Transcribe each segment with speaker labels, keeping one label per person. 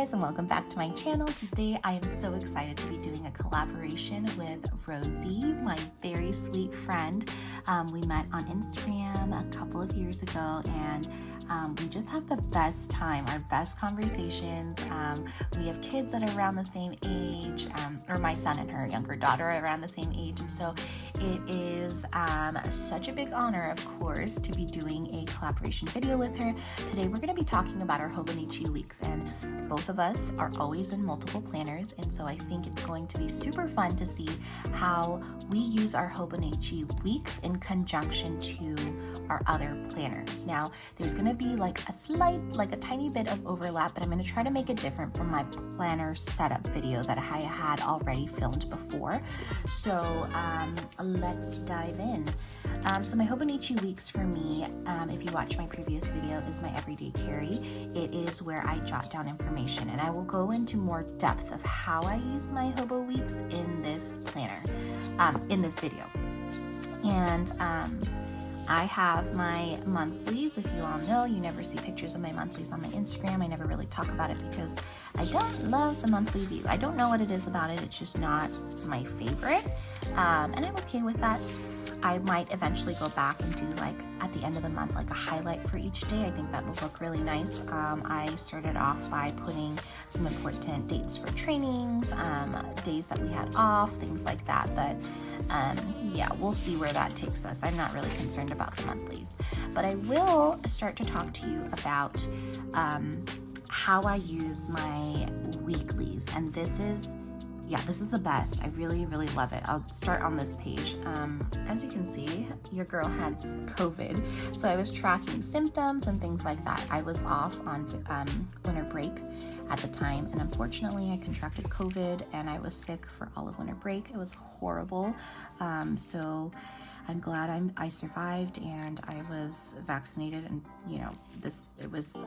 Speaker 1: guys, and welcome back to my channel. Today I am so excited to be doing a collaboration with Rosie, my very sweet friend. We met on Instagram a couple of years ago, and we just have the best time, our best conversations. We have kids that are around the same age, or my son and her younger daughter are around the same age, and so it is such a big honor, of course, to be doing a collaboration video with her. Today we're going to be talking about our Hobo Weeks, and both of us are always in multiple planners, and so I think it's going to be super fun to see how we use our Hobo Weeks in conjunction to our other planners. Now, there's going to be like a tiny bit of overlap, but I'm going to try to make it different from my planner setup video that I had already filmed before. So let's dive in. So my Hobo Weeks for me, if you watch my previous video, is my everyday carry. It is where I jot down information, and I will go into more depth of how I use my Hobo Weeks in this planner, in this video. And I have my monthlies. If you all know, you never see pictures of my monthlies on my Instagram. I never really talk about it because I don't love the monthly view. I don't know what it is about it. It's just not my favorite. And I'm okay with that. I might eventually go back and do, like, at the end of the month, like a highlight for each day. I think that will look really nice. I started off by putting some important dates for trainings, days that we had off, things like that. But yeah, we'll see where that takes us. I'm not really concerned about the monthlies, but I will start to talk to you about how I use my weeklies. And this is the best. I really, really love it. I'll start on this page. As you can see, your girl had COVID, so I was tracking symptoms and things like that. I was off on winter break at the time, and unfortunately I contracted COVID and I was sick for all of winter break. It was horrible. So I'm glad I survived and I was vaccinated, and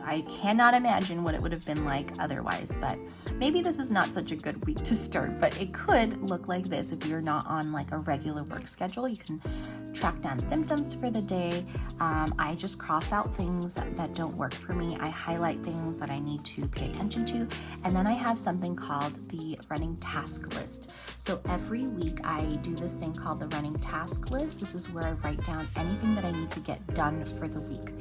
Speaker 1: I cannot imagine what it would have been like otherwise. But maybe this is not such a good week to start, but it could look like this if you're not on like a regular work schedule. You can track down symptoms for the day. I just cross out things that don't work for me. I highlight things that I need to pay attention to, and then I have something called the running task list. So every week I do this thing called the running task list. This is where I write down anything that I need to get done for the week.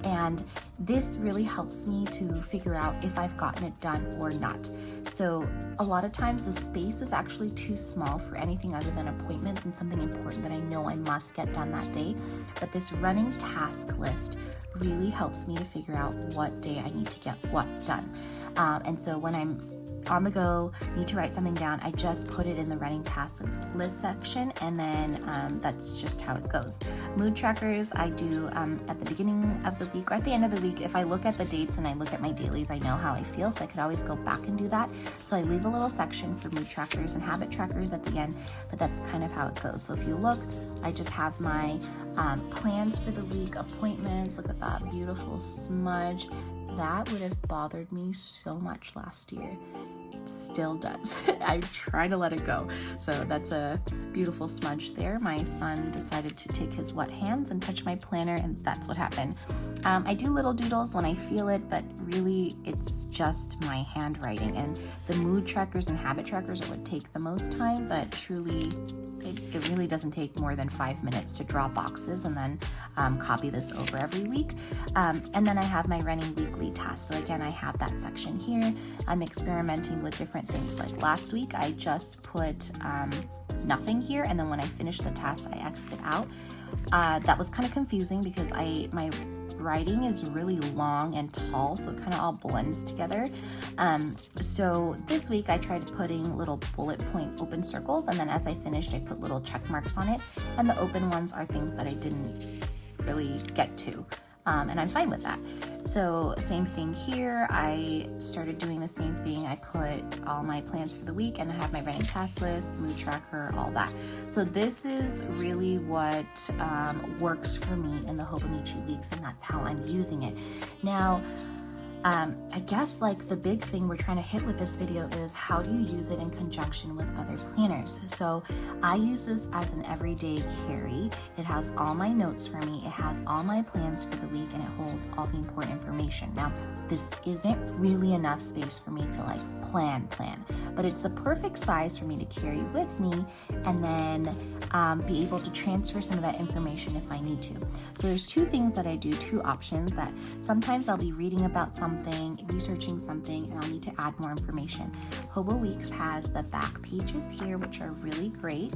Speaker 1: And this really helps me to figure out if I've gotten it done or not. So a lot of times the space is actually too small for anything other than appointments and something important that I know I must get done that day. But this running task list really helps me to figure out what day I need to get what done. And so when I'm on the go, need to write something down, I just put it in the running task list section, and then that's just how it goes. Mood trackers I do at the beginning of the week or at the end of the week. If I look at the dates and I look at my dailies, I know how I feel, so I could always go back and do that. So I leave a little section for mood trackers and habit trackers at the end, but that's kind of how it goes. So if you look, I just have my plans for the week, appointments. Look at that beautiful smudge. That would have bothered me so much last year. It still does. I try to let it go. So that's a beautiful smudge there. My son decided to take his wet hands and touch my planner, and that's what happened. I do little doodles when I feel it, but really it's just my handwriting. And the mood trackers and habit trackers are what take the most time, but truly it really doesn't take more than 5 minutes to draw boxes and then copy this over every week. And then I have my running weekly tasks. So again, I have that section here. I'm experimenting with different things. Like last week, I just put nothing here, and then when I finished the task, I X'd it out. That was kind of confusing because my writing is really long and tall, so it kind of all blends together. So this week I tried putting little bullet point open circles, and then as I finished, I put little check marks on it, and the open ones are things that I didn't really get to. And I'm fine with that. So same thing here. I started doing the same thing. I put all my plans for the week, and I have my running task list, mood tracker, all that. So this is really what works for me in the Hobo Weeks, and that's how I'm using it. Now, I guess like the big thing we're trying to hit with this video is how do you use it in conjunction with other planners. So I use this as an everyday carry. It has all my notes for me, it has all my plans for the week, and it holds all the important information. Now, this isn't really enough space for me to like plan, but it's a perfect size for me to carry with me and then be able to transfer some of that information if I need to. So there's two things that I do, two options that sometimes I'll be reading about something, researching something, and I'll need to add more information. Hobo Weeks has the back pages here, which are really great.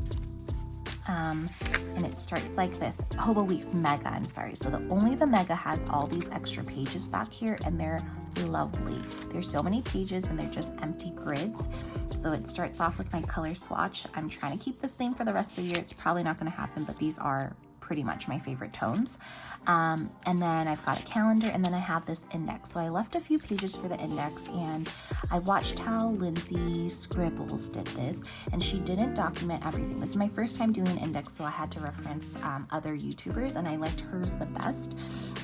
Speaker 1: And it starts like this. Hobo Weeks Mega, I'm sorry. So only the Mega has all these extra pages back here, and they're lovely. There's so many pages and they're just empty grids. So it starts off with my color swatch. I'm trying to keep this theme for the rest of the year. It's probably not going to happen, but these are pretty much my favorite tones. And then I've got a calendar, and then I have this index. So I left a few pages for the index, and I watched how Lindsay Scribbles did this, and she didn't document everything. This is my first time doing an index, so I had to reference other YouTubers, and I liked hers the best.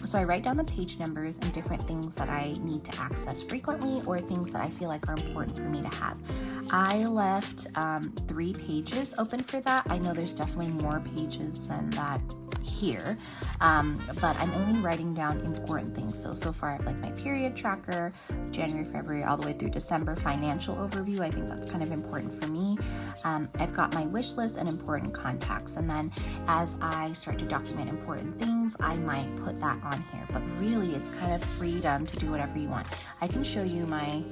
Speaker 1: So I write down the page numbers and different things that I need to access frequently or things that I feel like are important for me to have. I left 3 pages open for that. I know there's definitely more pages than that here, but I'm only writing down important things. So far I have like my period tracker, January, February, all the way through December, financial overview. I think that's kind of important for me. I've got my wish list and important contacts, and then as I start to document important things, I might put that on here, but really it's kind of freedom to do whatever you want. I can show you my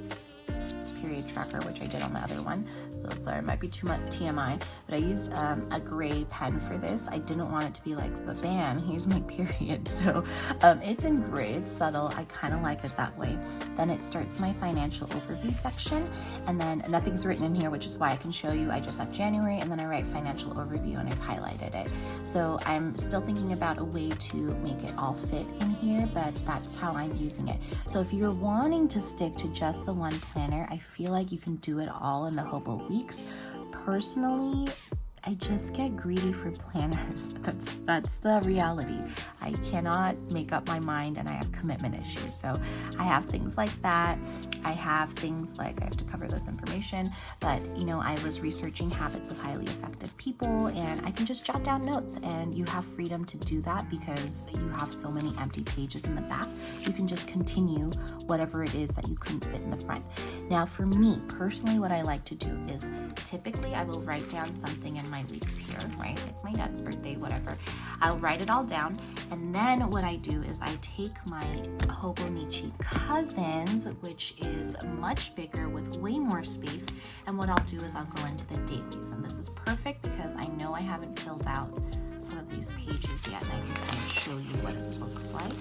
Speaker 1: period tracker, which I did on the other one. So sorry, it might be too much TMI, but I used a gray pen for this. I didn't want it to be like, but bam, here's my period. So it's in gray, it's subtle. I kind of like it that way. Then it starts my financial overview section, and then nothing's written in here, which is why I can show you. I just have January, and then I write financial overview, and I've highlighted it. So I'm still thinking about a way to make it all fit in here, but that's how I'm using it. So if you're wanting to stick to just the one planner, I feel like you can do it all in the Hobo Weeks. Personally, I just get greedy for planners. That's the reality. I cannot make up my mind, and I have commitment issues. So I have things like that. I have things like I have to cover this information, but you know, I was researching habits of highly effective people, and I can just jot down notes, and you have freedom to do that because you have so many empty pages in the back. You can just continue whatever it is that you couldn't fit in the front. Now for me personally, what I like to do is typically I will write down something in my weeks here, right? Like my dad's birthday, whatever. I'll write it all down, and then what I do is I take my Hobonichi Cousins, which is much bigger with way more space, and what I'll do is I'll go into the dailies, and this is perfect because I know I haven't filled out some of these pages yet, and I can kind of show you what it looks like.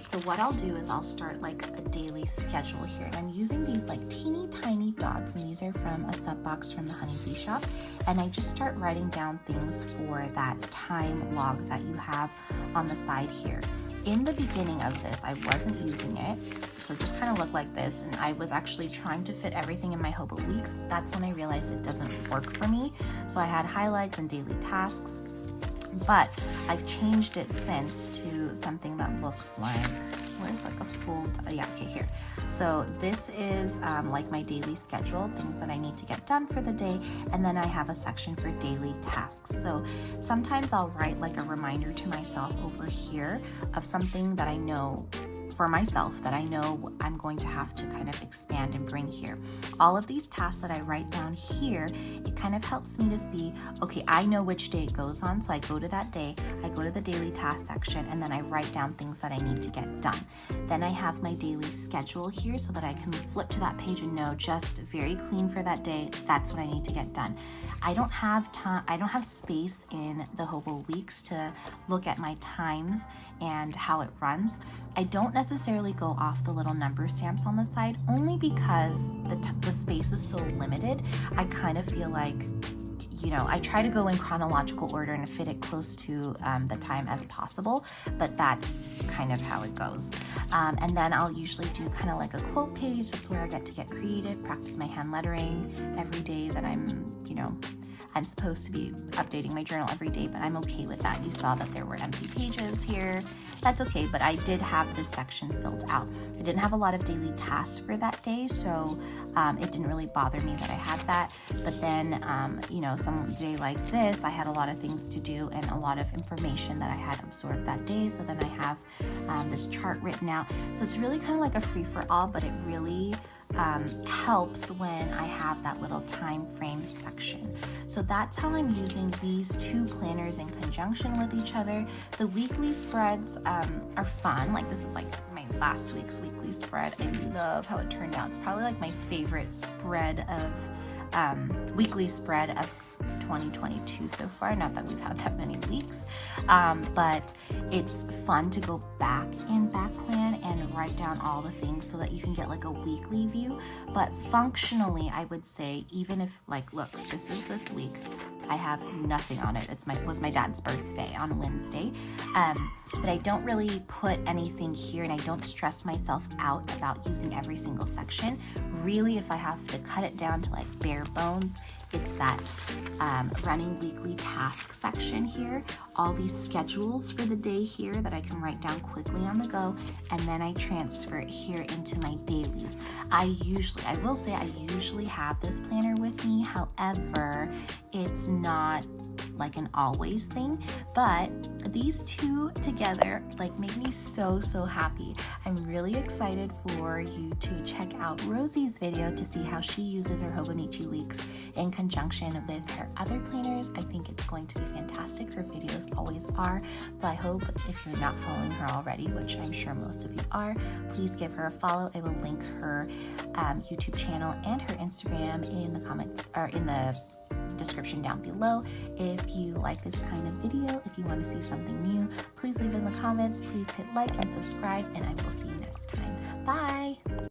Speaker 1: So what I'll do is I'll start like a daily schedule here, and I'm using these like teeny tiny dots, and these are from a sub box from the Honeybee shop, and I just start writing down things for that time log that you have on the side here. In the beginning of this, I wasn't using it, so it just kind of looked like this, and I was actually trying to fit everything in my Hobo Weeks. That's when I realized it doesn't work for me. So I had highlights and daily tasks, but I've changed it since to something that looks like, where's like a full, yeah, okay, here. So this is like my daily schedule, things that I need to get done for the day, and then I have a section for daily tasks. So sometimes I'll write like a reminder to myself over here of something that I know for myself that I know I'm going to have to kind of expand and bring here. All of these tasks that I write down here, it kind of helps me to see, okay, I know which day it goes on, so I go to that day, I go to the daily task section, and then I write down things that I need to get done. Then I have my daily schedule here so that I can flip to that page and know just very clean for that day, that's what I need to get done. I don't have time, I don't have space in the Hobo Weeks to look at my times and how it runs. I don't necessarily go off the little number stamps on the side, only because the space is so limited. I kind of feel like, you know, I try to go in chronological order and fit it close to the time as possible, but that's kind of how it goes. And then I'll usually do kind of like a quote page. That's where I get to get creative, practice my hand lettering every day that I'm, you know, I'm supposed to be updating my journal every day, but I'm okay with that. You saw that there were empty pages here. That's okay, but I did have this section filled out. I didn't have a lot of daily tasks for that day, so it didn't really bother me that I had that. But then, you know, some day like this, I had a lot of things to do and a lot of information that I had absorbed that day. So then I have this chart written out. So it's really kind of like a free-for-all, but it really helps when I have that little time frame section. So that's how I'm using these two planners in conjunction with each other. The weekly spreads are fun. Like this is like my last week's weekly spread. I love how it turned out. It's probably like my favorite spread of weekly spread of 2022 so far. Not that we've had that many weeks, but it's fun to go back in back plan and write down all the things so that you can get like a weekly view. But functionally, I would say, even if like, look, this is this week, I have nothing on it. Was my dad's birthday on Wednesday, but I don't really put anything here, and I don't stress myself out about using every single section. Really, if I have to cut it down to like bare bones, it's that running weekly task section here, all these schedules for the day here that I can write down quickly on the go, and then I transfer it here into my dailies. I will say I usually have this planner with me. However, it's not like an always thing, but these two together like make me so happy. I'm really excited for you to check out Rosie's video to see how she uses her Hobo Weeks in conjunction with her other planners. I think it's going to be fantastic. Her videos always are. So I hope if you're not following her already, which I'm sure most of you are, please give her a follow. I will link her YouTube channel and her Instagram in the comments or in the description down below. If you like this kind of video, if you want to see something new, please leave it in the comments. Please hit like and subscribe, and I will see you next time. Bye.